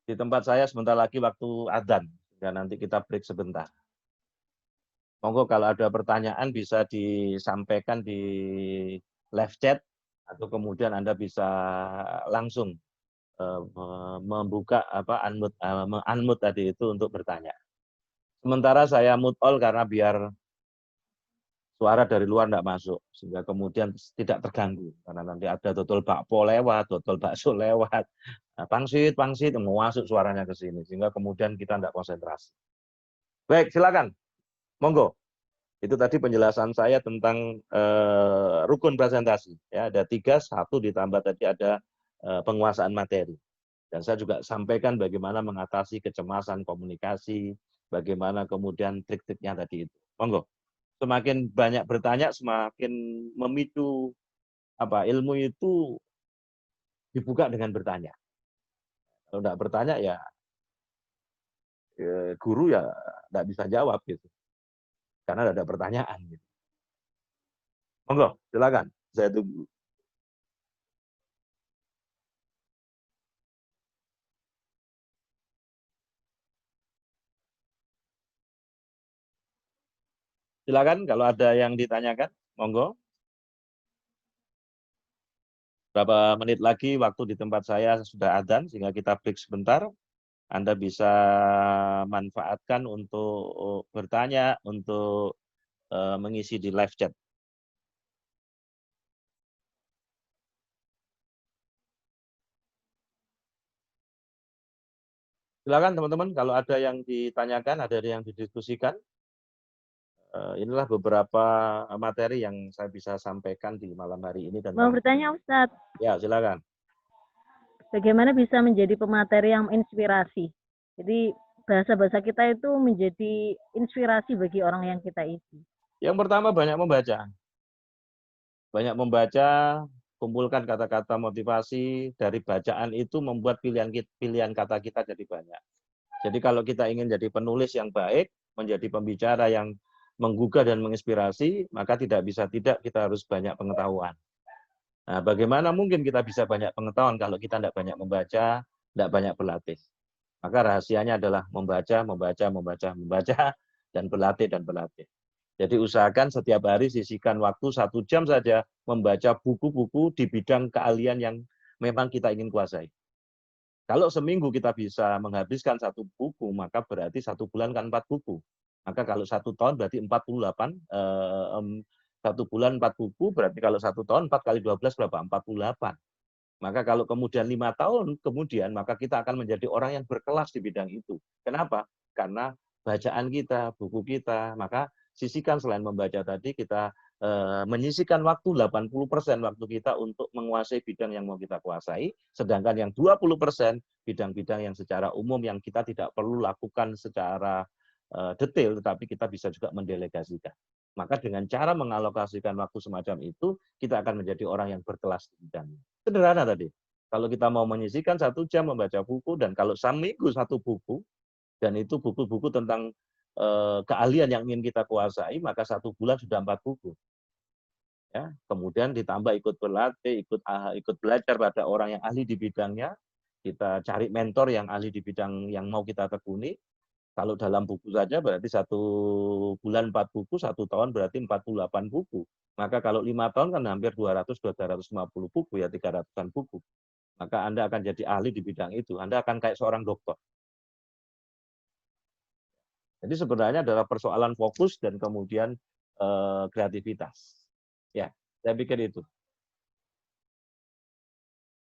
Di tempat saya sebentar lagi waktu adzan, dan nanti kita break sebentar. Monggo kalau ada pertanyaan bisa disampaikan di live chat, atau kemudian Anda bisa langsung membuka unmute tadi itu untuk bertanya. Sementara saya mute all karena biar suara dari luar tidak masuk, sehingga kemudian tidak terganggu. Karena nanti ada dodol bakpo lewat, dodol bakso lewat, pangsit, mau masuk suaranya ke sini, sehingga kemudian kita tidak konsentrasi. Baik, silakan. Monggo. Itu tadi penjelasan saya tentang rukun presentasi. Ya, ada 3, 1 ditambah tadi ada penguasaan materi. Dan saya juga sampaikan bagaimana mengatasi kecemasan komunikasi, bagaimana kemudian trik-triknya tadi itu. Monggo. Semakin banyak bertanya, semakin memicu ilmu itu dibuka dengan bertanya. Kalau tidak bertanya ya guru ya tidak bisa jawab gitu. Karena tidak ada pertanyaan gitu. Monggo, silakan. Saya tunggu. Silakan kalau ada yang ditanyakan, monggo. Berapa menit lagi waktu di tempat saya sudah adzan, sehingga kita break sebentar. Anda bisa manfaatkan untuk bertanya, untuk mengisi di live chat. Silakan teman-teman, kalau ada yang ditanyakan, ada yang didiskusikan. Inilah beberapa materi yang saya bisa sampaikan di malam hari ini. Mau bertanya, Ustadz? Ya, silakan. Bagaimana bisa menjadi pemateri yang menginspirasi? Jadi bahasa-bahasa kita itu menjadi inspirasi bagi orang yang kita isi. Yang pertama, banyak membaca. Banyak membaca, kumpulkan kata-kata motivasi, dari bacaan itu membuat pilihan kata kita jadi banyak. Jadi kalau kita ingin jadi penulis yang baik, menjadi pembicara yang menggugah dan menginspirasi, maka tidak bisa tidak kita harus banyak pengetahuan. Nah, bagaimana mungkin kita bisa banyak pengetahuan kalau kita tidak banyak membaca, tidak banyak berlatih? Maka rahasianya adalah membaca, dan berlatih. Jadi usahakan setiap hari sisihkan waktu 1 jam saja membaca buku-buku di bidang keahlian yang memang kita ingin kuasai. Kalau seminggu kita bisa menghabiskan 1 buku, maka berarti 1 bulan kan 4 buku. Maka kalau 1 tahun berarti 48, 1 bulan 4 buku, berarti kalau 1 tahun 4 kali 12 berapa? 48. Maka kalau kemudian 5 tahun kemudian, maka kita akan menjadi orang yang berkelas di bidang itu. Kenapa? Karena bacaan kita, buku kita, maka sisihkan selain membaca tadi, kita menyisihkan waktu 80% waktu kita untuk menguasai bidang yang mau kita kuasai, sedangkan yang 20% bidang-bidang yang secara umum yang kita tidak perlu lakukan secara detail, tetapi kita bisa juga mendelegasikan. Maka dengan cara mengalokasikan waktu semacam itu, kita akan menjadi orang yang berkelas di bidangnya. Sederhana tadi. Kalau kita mau menyisihkan 1 jam membaca buku, dan kalau seminggu 1 buku, dan itu buku-buku tentang keahlian yang ingin kita kuasai, maka 1 bulan sudah 4 buku. Ya, kemudian ditambah ikut berlatih, ikut belajar pada orang yang ahli di bidangnya, kita cari mentor yang ahli di bidang yang mau kita tekuni. Kalau dalam buku saja berarti 1 bulan 4 buku, 1 tahun berarti 48 buku. Maka kalau 5 tahun kan hampir 250 buku, ya 300-an buku. Maka Anda akan jadi ahli di bidang itu. Anda akan kayak seorang dokter. Jadi sebenarnya adalah persoalan fokus dan kemudian kreativitas. Ya, saya pikir itu.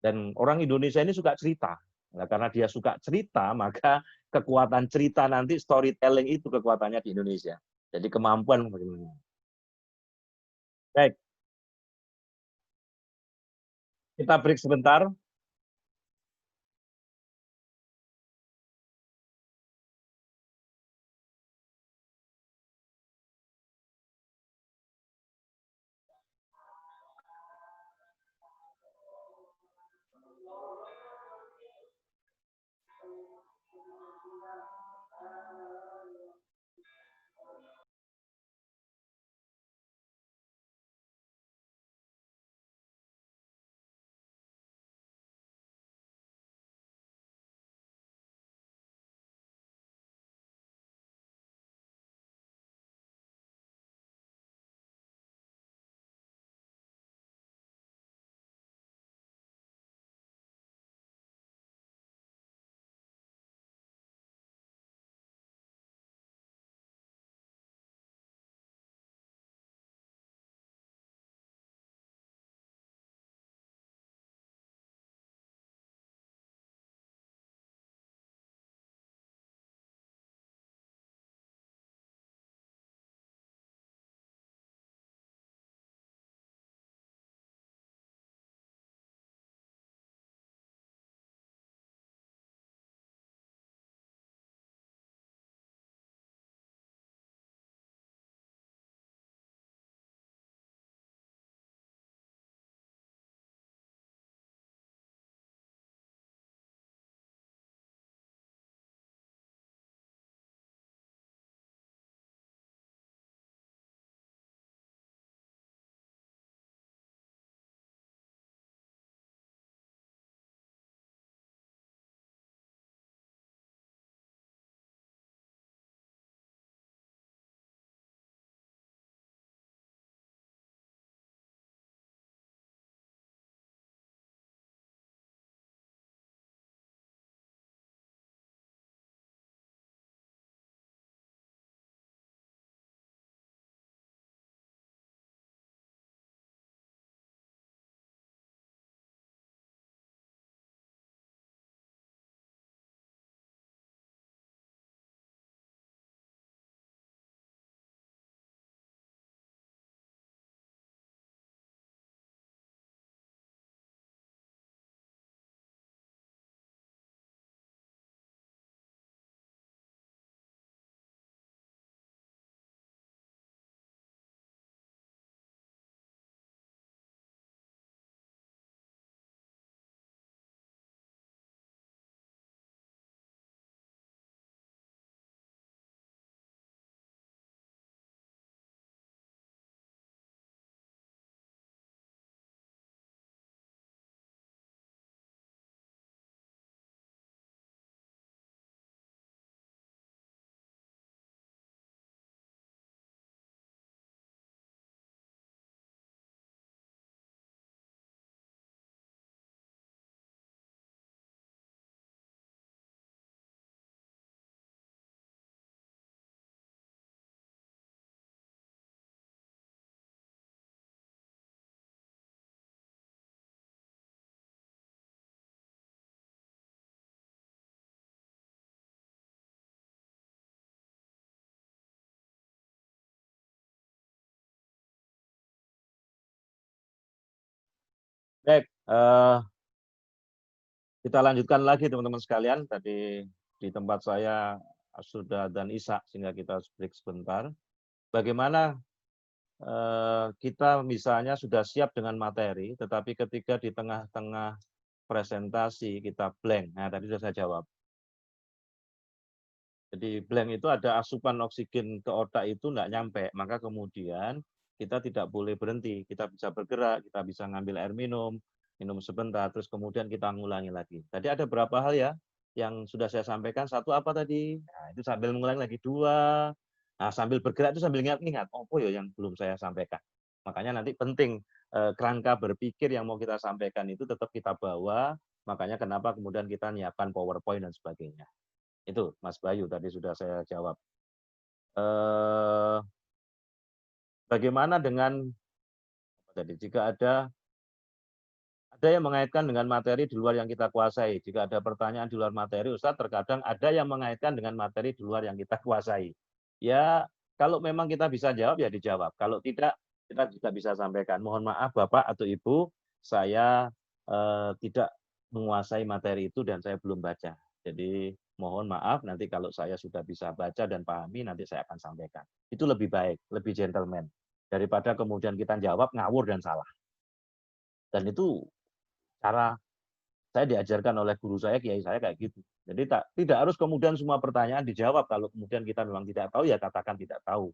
Dan orang Indonesia ini suka cerita. Nah, karena dia suka cerita, maka kekuatan cerita nanti, storytelling itu kekuatannya di Indonesia. Jadi kemampuan bagaimana. Baik. Kita break sebentar. Baik, kita lanjutkan lagi teman-teman sekalian. Tadi di tempat saya sudah dan Isa, sehingga kita break sebentar. Bagaimana kita misalnya sudah siap dengan materi, tetapi ketika di tengah-tengah presentasi kita blank. Nah, tadi sudah saya jawab. Jadi blank itu ada asupan oksigen ke otak itu nggak nyampe, maka kemudian kita tidak boleh berhenti. Kita bisa bergerak, kita bisa ngambil air minum sebentar, terus kemudian kita ngulangi lagi. Tadi ada berapa hal ya yang sudah saya sampaikan. Satu apa tadi? Nah, itu sambil mengulangi lagi. Dua, nah sambil bergerak itu sambil ingat-ingat, oh ya yang belum saya sampaikan. Makanya nanti penting kerangka berpikir yang mau kita sampaikan itu tetap kita bawa. Makanya kenapa kemudian kita nyiapkan PowerPoint dan sebagainya. Itu Mas Bayu tadi sudah saya jawab. Bagaimana dengan tadi jika ada yang mengaitkan dengan materi di luar yang kita kuasai. Jika ada pertanyaan di luar materi, Ustadz, terkadang ada yang mengaitkan dengan materi di luar yang kita kuasai. Ya, kalau memang kita bisa jawab, ya dijawab. Kalau tidak, kita juga bisa sampaikan. Mohon maaf Bapak atau Ibu, saya tidak menguasai materi itu dan saya belum baca. Jadi mohon maaf, nanti kalau saya sudah bisa baca dan pahami, nanti saya akan sampaikan. Itu lebih baik, lebih gentleman. Daripada kemudian kita jawab ngawur dan salah. Dan itu cara saya diajarkan oleh guru saya, kiai saya kayak gitu. Jadi tidak harus kemudian semua pertanyaan dijawab. Kalau kemudian kita memang tidak tahu, ya katakan tidak tahu.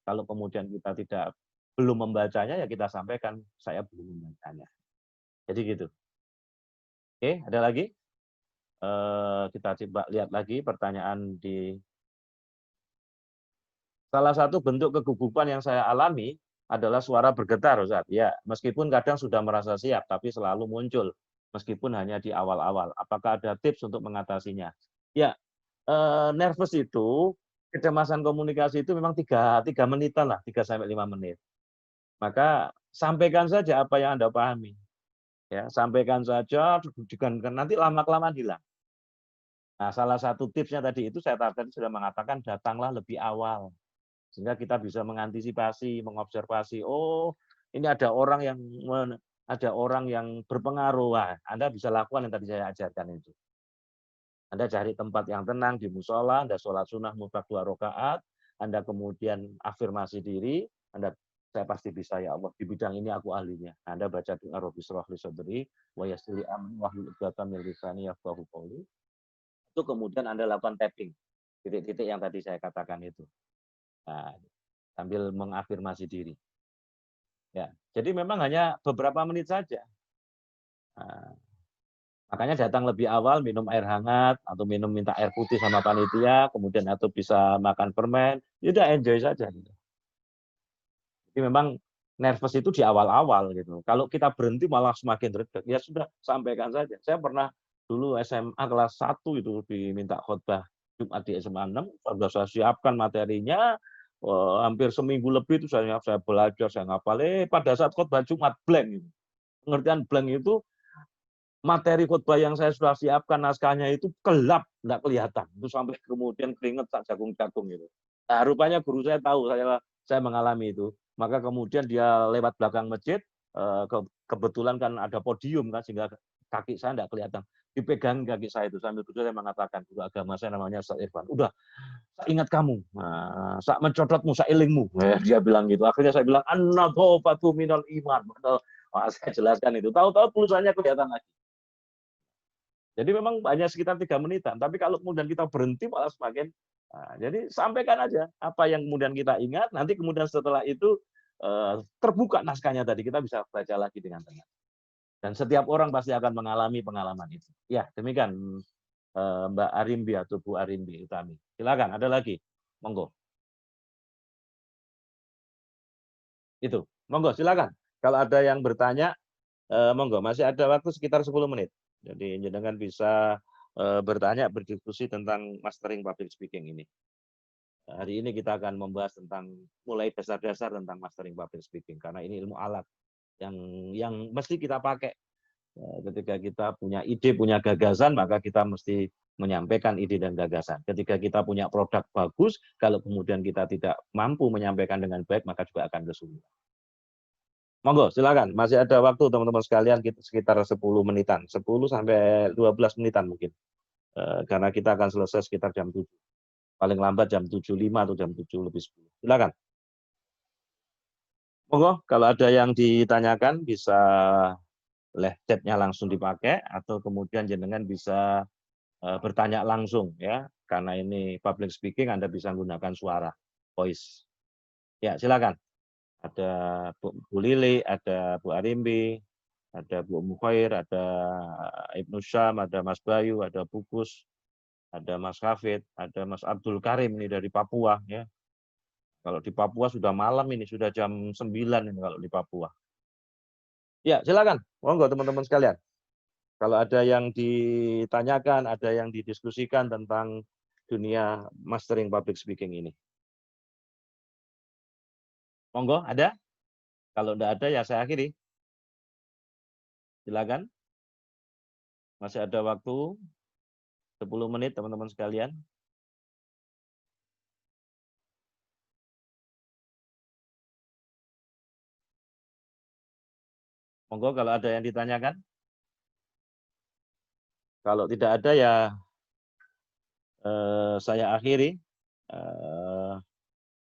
Kalau kemudian kita belum membacanya, ya kita sampaikan, saya belum membacanya. Jadi gitu. Oke, ada lagi? Kita coba lihat lagi pertanyaan di... Salah satu bentuk kegugupan yang saya alami adalah suara bergetar, Ustaz. Ya, meskipun kadang sudah merasa siap, tapi selalu muncul. Meskipun hanya di awal-awal. Apakah ada tips untuk mengatasinya? Ya, nervous itu, kecemasan komunikasi itu memang 3 menitan lah, 3-5 menit. Maka sampaikan saja apa yang Anda pahami. Ya, sampaikan saja, nanti lama-kelamaan hilang. Nah, salah satu tipsnya tadi itu saya tadi sudah mengatakan datanglah lebih awal. Sehingga kita bisa mengantisipasi, mengobservasi, oh ini ada orang yang berpengaruh. Wah, Anda bisa lakukan yang tadi saya ajarkan itu. Anda cari tempat yang tenang di musola, Anda sholat sunnah mutlak 2 rakaat, Anda kemudian afirmasi diri, saya pasti bisa ya Allah, di bidang ini aku ahlinya. Anda baca doa Rabbi shrah li sadri wa yassir li amri wahlul 'uqdatam min lisani yafqahu qawli. Itu kemudian Anda lakukan tapping, titik-titik yang tadi saya katakan itu. Nah, sambil mengafirmasi diri. Ya, jadi memang hanya beberapa menit saja. Nah, makanya datang lebih awal, minum air hangat atau minta air putih sama panitia, kemudian atau bisa makan permen, ya udah enjoy saja. Gitu. Jadi memang nervous itu di awal-awal gitu. Kalau kita berhenti malah semakin reda. Ya sudah, sampaikan saja. Saya pernah dulu SMA kelas 1 itu diminta khotbah Jumat di SMA 6, sudah saya siapkan materinya. Hampir seminggu lebih itu saya belajar, saya ngapal. Pada saat khotbah Jumat blank itu. Pengertian blank itu materi khotbah yang saya sudah siapkan naskahnya itu gelap, enggak kelihatan. Itu sampai kemudian keringet tak jagung-jagung itu. Nah, rupanya guru saya tahu saya mengalami itu. Maka kemudian dia lewat belakang masjid, kebetulan kan ada podium kan sehingga kaki saya enggak kelihatan. Dipegang kaki saya itu sambil guru saya mengatakan, guru agama saya namanya Ustaz Irfan. Udah, saya ingat kamu. Nah, sak mencodotmu, sak ilingmu. Dia bilang gitu. Akhirnya saya bilang, an-nadhafatu minal iman. Wah, saya jelaskan itu. Tahu-tahu pulsanya kelihatan lagi. Jadi memang hanya sekitar 3 menitan. Tapi kalau kemudian kita berhenti malah semakin. Nah, jadi sampaikan aja apa yang kemudian kita ingat. Nanti kemudian setelah itu terbuka naskahnya tadi. Kita bisa baca lagi dengan tenang. Dan setiap orang pasti akan mengalami pengalaman itu. Ya, demikian Mbak Arimbi atau Bu Arimbi Utami. Silakan, ada lagi. Monggo. Itu. Monggo, silakan. Kalau ada yang bertanya, monggo. Masih ada waktu sekitar 10 menit. Jadi jenengan bisa bertanya, berdiskusi tentang mastering public speaking ini. Hari ini kita akan membahas tentang mulai dasar-dasar tentang mastering public speaking karena ini ilmu alat yang mesti kita pakai ketika kita punya ide, punya gagasan, maka kita mesti menyampaikan ide dan gagasan. Ketika kita punya produk bagus, kalau kemudian kita tidak mampu menyampaikan dengan baik, maka juga akan kesulitan. Monggo, silakan. Masih ada waktu teman-teman sekalian, kita sekitar 10 menitan, 10 sampai 12 menitan mungkin. Karena kita akan selesai sekitar jam 7. Paling lambat jam 7.05 atau jam 7:10. Silakan. Monggo, kalau ada yang ditanyakan bisa chat-nya langsung dipakai atau kemudian jenengan bisa bertanya langsung ya. Karena ini public speaking, Anda bisa menggunakan suara, voice. Ya, silakan. Ada Bu Lili, ada Bu Arimbi, ada Bu Mukhair, ada Ibnu Syam, ada Mas Bayu, ada Bukus, ada Mas Hafid, ada Mas Abdul Karim ini dari Papua ya. Kalau di Papua sudah malam ini, sudah jam 9 ini kalau di Papua. Ya, silakan. Monggo teman-teman sekalian. Kalau ada yang ditanyakan, ada yang didiskusikan tentang dunia mastering public speaking ini. Monggo, ada? Kalau tidak ada, ya saya akhiri. Silakan. Masih ada waktu 10 menit, teman-teman sekalian. Monggo, kalau ada yang ditanyakan. Kalau tidak ada, ya saya akhiri.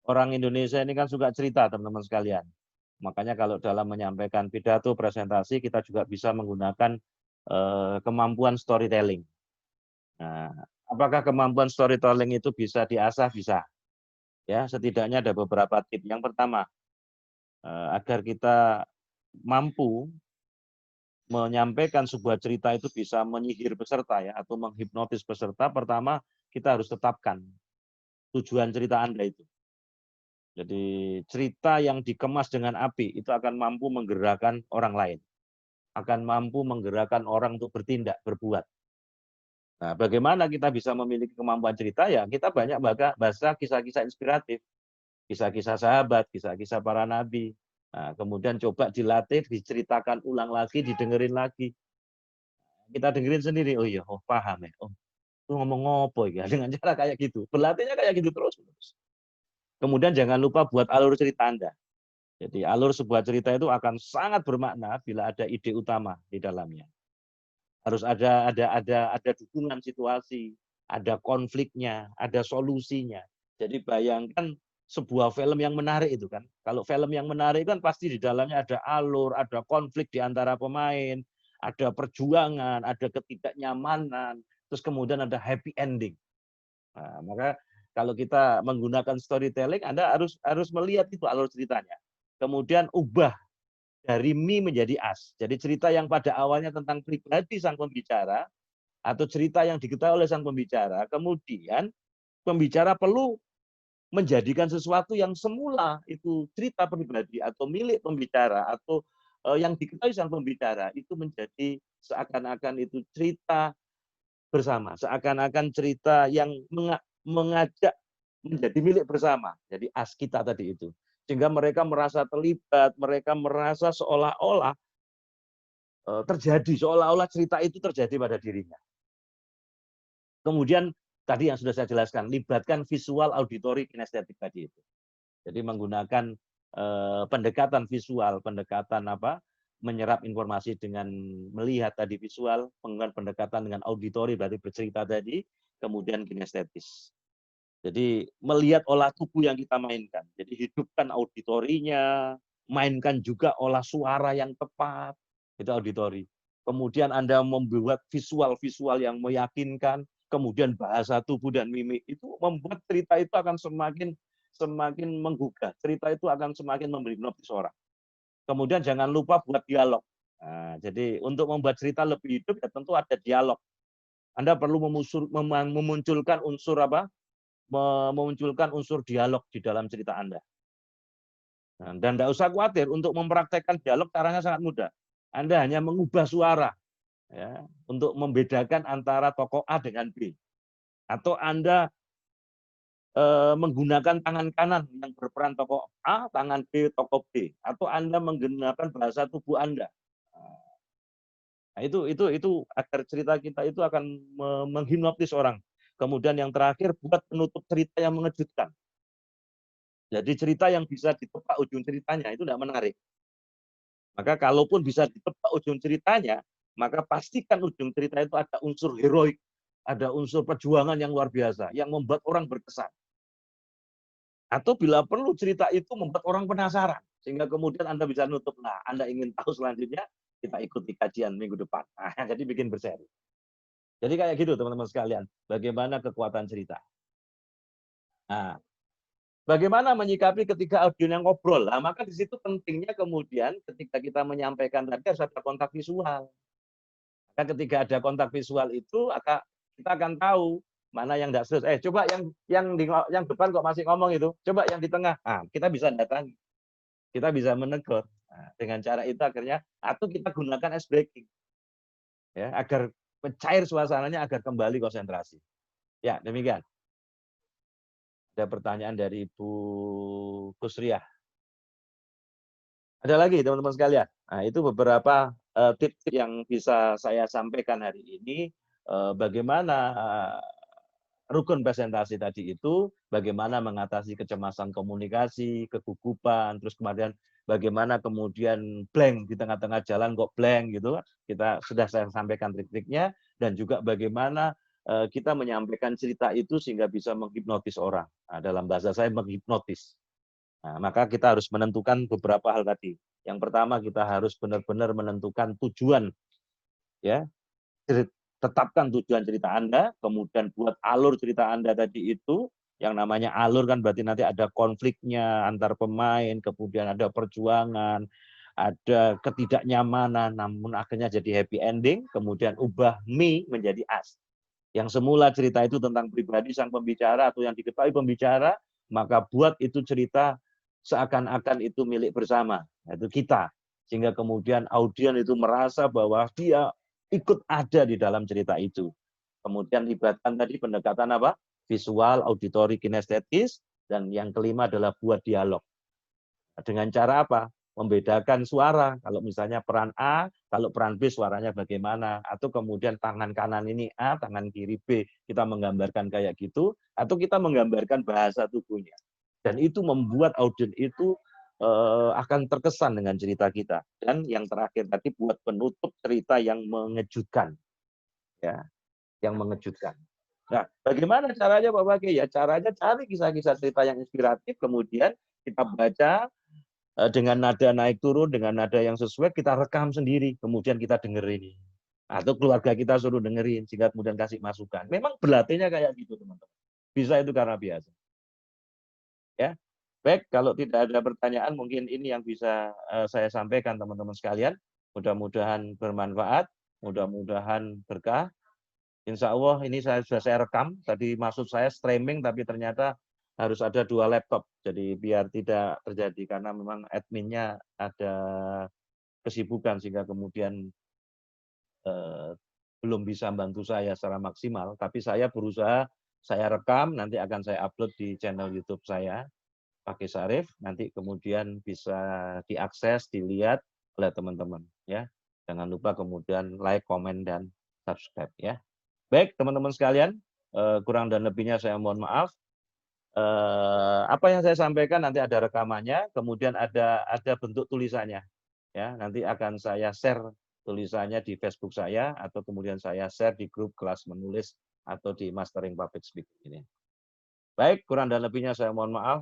Orang Indonesia ini kan suka cerita, teman-teman sekalian. Makanya kalau dalam menyampaikan pidato, presentasi, kita juga bisa menggunakan kemampuan storytelling. Nah, apakah kemampuan storytelling itu bisa diasah? Bisa. Ya, setidaknya ada beberapa tips. Yang pertama, agar kita mampu menyampaikan sebuah cerita itu bisa menyihir peserta ya, atau menghipnotis peserta. Pertama, kita harus tetapkan tujuan cerita Anda itu. Jadi cerita yang dikemas dengan api itu akan mampu menggerakkan orang lain, akan mampu menggerakkan orang untuk bertindak, berbuat. Nah, bagaimana kita bisa memiliki kemampuan cerita? Ya, kita banyak baca kisah-kisah inspiratif, kisah-kisah sahabat, kisah-kisah para nabi. Nah, kemudian coba dilatih, diceritakan ulang lagi, didengerin lagi. Kita dengerin sendiri, oh iya, oh paham ya, oh itu ngomong ngopo ya, dengan cara kayak gitu. Berlatihnya kayak gitu terus. Kemudian jangan lupa buat alur cerita Anda. Jadi alur sebuah cerita itu akan sangat bermakna bila ada ide utama di dalamnya. Harus ada dukungan situasi, ada konfliknya, ada solusinya. Jadi bayangkan sebuah film yang menarik itu kan. Kalau film yang menarik kan pasti di dalamnya ada alur, ada konflik di antara pemain, ada perjuangan, ada ketidaknyamanan, terus kemudian ada happy ending. Nah, maka kalau kita menggunakan storytelling, Anda harus melihat itu alur ceritanya. Kemudian ubah dari me menjadi as. Jadi cerita yang pada awalnya tentang pribadi sang pembicara, atau cerita yang diketahui oleh sang pembicara, kemudian pembicara perlu menjadikan sesuatu yang semula itu cerita pribadi atau milik pembicara atau yang diketahui sang pembicara itu menjadi seakan-akan itu cerita bersama, seakan-akan cerita yang mengajak menjadi milik bersama. Jadi as kita tadi itu. Sehingga mereka merasa terlibat, mereka merasa seolah-olah terjadi, seolah-olah cerita itu terjadi pada dirinya. Kemudian tadi yang sudah saya jelaskan, libatkan visual, auditory, kinestetik tadi itu. Jadi menggunakan pendekatan visual, pendekatan apa? Menyerap informasi dengan melihat tadi visual, menggunakan pendekatan dengan auditory berarti bercerita tadi, kemudian kinestetis. Jadi melihat olah tubuh yang kita mainkan. Jadi hidupkan auditorinya, mainkan juga olah suara yang tepat, itu auditori. Kemudian Anda membuat visual-visual yang meyakinkan, kemudian bahasa tubuh dan mimik itu membuat cerita itu akan semakin menggugah. Cerita itu akan semakin memberi hipnotis orang. Kemudian jangan lupa buat dialog. Nah, jadi untuk membuat cerita lebih hidup ya tentu ada dialog. Anda perlu memunculkan unsur apa? Memunculkan unsur dialog di dalam cerita Anda. Nah, dan tidak usah khawatir untuk mempraktekkan dialog, caranya sangat mudah. Anda hanya mengubah suara ya, untuk membedakan antara tokoh A dengan B. Atau Anda menggunakan tangan kanan yang berperan tokoh A, tangan B tokoh B. Atau Anda menggunakan bahasa tubuh Anda. Nah, itu agar cerita kita itu akan menghipnotis orang. Kemudian yang terakhir, buat penutup cerita yang mengejutkan. Jadi cerita yang bisa ditebak ujung ceritanya itu tidak menarik. Maka kalaupun bisa ditebak ujung ceritanya, maka pastikan ujung cerita itu ada unsur heroik, ada unsur perjuangan yang luar biasa, yang membuat orang berkesan. Atau bila perlu cerita itu membuat orang penasaran, sehingga kemudian Anda bisa nutup, nah Anda ingin tahu selanjutnya, kita ikuti kajian minggu depan. Nah, jadi bikin berseri. Jadi kayak gitu teman-teman sekalian, bagaimana kekuatan cerita. Nah, bagaimana menyikapi ketika audio yang ngobrol? Nah, maka di situ pentingnya kemudian ketika kita menyampaikan tadi harus ada kontak visual. Maka ketika ada kontak visual itu kita akan tahu mana yang tidak serius. Coba yang depan kok masih ngomong itu. Coba yang di tengah. Nah, kita bisa datangi. Kita bisa menegur. Nah, dengan cara itu akhirnya atau kita gunakan ice breaking. Ya, agar cair suasananya agar kembali konsentrasi. Ya, demikian. Ada pertanyaan dari Ibu Kusriah. Ada lagi teman-teman sekalian. Nah, itu beberapa tips yang bisa saya sampaikan hari ini. Bagaimana rukun presentasi tadi itu, bagaimana mengatasi kecemasan komunikasi, kegugupan, terus kemudian bagaimana kemudian blank di tengah-tengah jalan kok blank gitu. Sudah saya sampaikan trik-triknya, dan juga bagaimana kita menyampaikan cerita itu sehingga bisa menghipnotis orang. Nah, dalam bahasa saya menghipnotis. Nah, maka kita harus menentukan beberapa hal tadi. Yang pertama kita harus benar-benar menentukan tujuan, ya. Tetapkan tujuan cerita Anda, kemudian buat alur cerita Anda tadi itu. Yang namanya alur kan berarti nanti ada konfliknya antar pemain, kemudian ada perjuangan, ada ketidaknyamanan, namun akhirnya jadi happy ending, kemudian ubah me menjadi us. Yang semula cerita itu tentang pribadi sang pembicara atau yang diketahui pembicara, maka buat itu cerita seakan-akan itu milik bersama, yaitu kita. Sehingga kemudian audiens itu merasa bahwa dia ikut ada di dalam cerita itu. Kemudian libatkan tadi pendekatan apa? Visual, auditori, kinestetis, dan yang kelima adalah buat dialog. Dengan cara apa? Membedakan suara. Kalau misalnya peran A, kalau peran B suaranya bagaimana. Atau kemudian tangan kanan ini A, tangan kiri B. Kita menggambarkan kayak gitu. Atau kita menggambarkan bahasa tubuhnya. Dan itu membuat audiens itu akan terkesan dengan cerita kita. Dan yang terakhir tadi buat penutup cerita yang mengejutkan. Ya, yang mengejutkan. Nah, bagaimana caranya Pak Bagi? Ya, caranya cari kisah-kisah cerita yang inspiratif, kemudian kita baca, dengan nada naik turun, dengan nada yang sesuai, kita rekam sendiri, kemudian kita dengerin. Atau keluarga kita suruh dengerin, sehingga kemudian kasih masukan. Memang berlatihnya kayak gitu, teman-teman. Bisa itu karena biasa. Ya, baik, kalau tidak ada pertanyaan, mungkin ini yang bisa saya sampaikan, teman-teman sekalian. Mudah-mudahan bermanfaat, mudah-mudahan berkah. Insya Allah ini sudah saya rekam. Tadi maksud saya streaming, tapi ternyata harus ada 2 laptop. Jadi biar tidak terjadi, karena memang adminnya ada kesibukan sehingga kemudian belum bisa bantu saya secara maksimal. Tapi saya berusaha, saya rekam, nanti akan saya upload di channel YouTube saya, Pakai Sarif. Nanti kemudian bisa diakses, dilihat oleh teman-teman. Ya, jangan lupa kemudian like, komen, dan subscribe. Ya. Baik, teman-teman sekalian, kurang dan lebihnya saya mohon maaf. Apa yang saya sampaikan nanti ada rekamannya, kemudian ada bentuk tulisannya. Ya, nanti akan saya share tulisannya di Facebook saya, atau kemudian saya share di grup kelas menulis atau di Mastering Public Speaking ini. Baik, kurang dan lebihnya saya mohon maaf.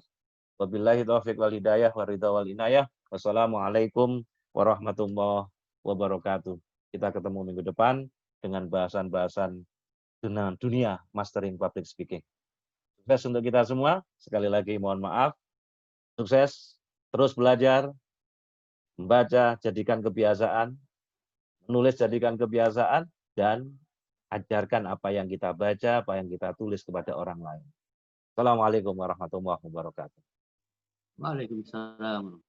Wabillahi taufiq wal hidayah wa ridha wal inayah. Wassalamualaikum warahmatullahi wabarakatuh. Kita ketemu minggu depan dengan bahasan-bahasan dunia Mastering Public Speaking. Sukses untuk kita semua. Sekali lagi mohon maaf. Sukses, terus belajar, membaca jadikan kebiasaan, menulis jadikan kebiasaan, dan ajarkan apa yang kita baca, apa yang kita tulis kepada orang lain. Assalamualaikum warahmatullahi wabarakatuh. Waalaikumsalam.